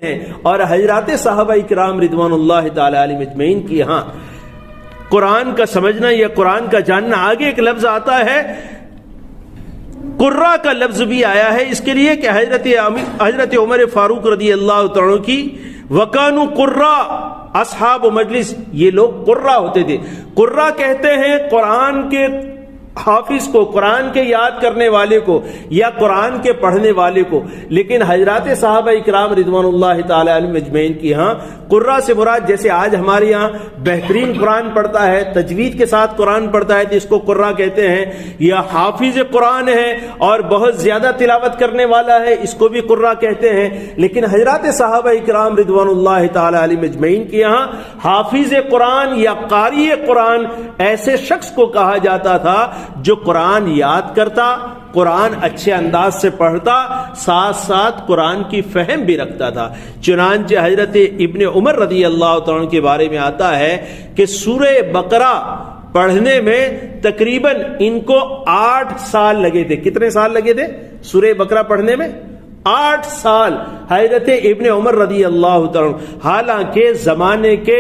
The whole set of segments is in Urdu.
ہیں اور حضرات صحابہ کرام رضوان اللہ تعالی علیہم اجمعین کی یہاں قرآن کا سمجھنا یا قرآن کا جاننا. آگے ایک لفظ آتا ہے قرہ کا لفظ بھی آیا ہے اس کے لیے کہ حضرت عمر فاروق رضی اللہ تعالیٰ کی وکانو قرہ اصحاب مجلس، یہ لوگ قرہ ہوتے تھے. قرہ کہتے ہیں قرآن کے حافظ کو، قرآن کے یاد کرنے والے کو یا قرآن کے پڑھنے والے کو. لیکن حضرات صحابہ اکرام رضوان اللہ تعالی علیہم اجمعین کی ہاں قرہ سے مراد جیسے آج ہمارے یہاں بہترین قرآن پڑھتا ہے، تجوید کے ساتھ قرآن پڑھتا ہے تو اس کو قرہ کہتے ہیں، یا حافظ قرآن ہے اور بہت زیادہ تلاوت کرنے والا ہے اس کو بھی قرہ کہتے ہیں. لیکن حضرات صحابہ اکرام رضوان اللہ تعالی علیہم اجمعین کی یہاں حافظ قرآن یا قاری قرآن ایسے شخص کو کہا جاتا تھا جو قرآن یاد کرتا، قرآن اچھے انداز سے پڑھتا، ساتھ ساتھ قرآن کی فہم بھی رکھتا تھا. چنانچہ حضرت ابن عمر رضی اللہ تعالیٰ کے بارے میں آتا ہے کہ سورہ بقرہ پڑھنے میں تقریباً ان کو 8 سال لگے تھے. کتنے سال لگے تھے سورہ بقرہ پڑھنے میں؟ 8 سال. حضرت ابن عمر رضی اللہ تعالیٰ حالانکہ زمانے کے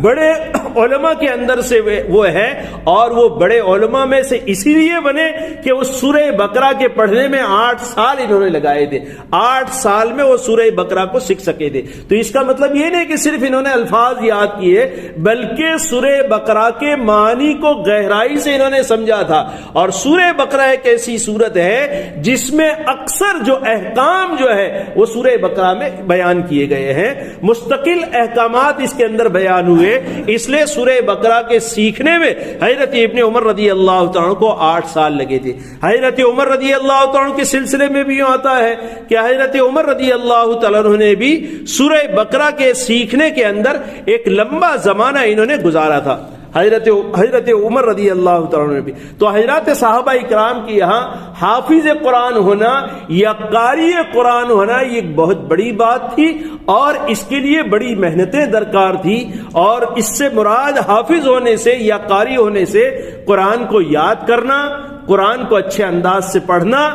بڑے علماء کے اندر سے وہ ہے اور وہ بڑے علماء میں سے اسی لیے بنے کہ اس سورہ بقرہ کے پڑھنے میں 8 سال انہوں نے لگائے تھے. 8 سال میں وہ سورہ بقرہ کو سیکھ سکے تھے. تو اس کا مطلب یہ نہیں کہ صرف انہوں نے الفاظ یاد کیے بلکہ سورہ بقرہ کے معنی کو گہرائی سے انہوں نے سمجھا تھا. اور سورہ بقرہ ایک ایسی سورت ہے جس میں اکثر جو احکام جو ہے وہ سورہ بقرہ میں بیان کیے گئے ہیں، مستقل احکامات اس کے اندر بیان ہوئے. اس لیے سورہ بقرہ کے سیکھنے میں حضرت ابن عمر رضی اللہ تعالیٰ کو 8 سال لگے تھے. حضرت عمر رضی اللہ تعالیٰ کے سلسلے میں بھی آتا ہے کہ حضرت عمر رضی اللہ تعالیٰ نے بھی سورہ بقرہ کے سیکھنے کے اندر ایک لمبا زمانہ انہوں نے گزارا تھا. حضرت عمر رضی اللہ تعالیٰ نے بھی. تو حضرات صحابہ اکرام کی یہاں حافظ قرآن ہونا یا قاری قرآن ہونا یہ ایک بہت بڑی بات تھی اور اس کے لیے بڑی محنتیں درکار تھی. اور اس سے مراد حافظ ہونے سے یا قاری ہونے سے قرآن کو یاد کرنا، قرآن کو اچھے انداز سے پڑھنا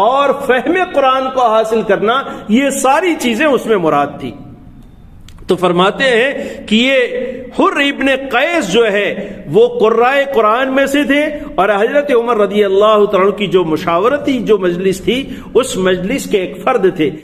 اور فہم قرآن کو حاصل کرنا، یہ ساری چیزیں اس میں مراد تھی. تو فرماتے ہیں کہ یہ حر ابن قیس جو ہے وہ قرائے قرآن میں سے تھے اور حضرت عمر رضی اللہ تعالیٰ کی جو مشاورتی جو مجلس تھی اس مجلس کے ایک فرد تھے.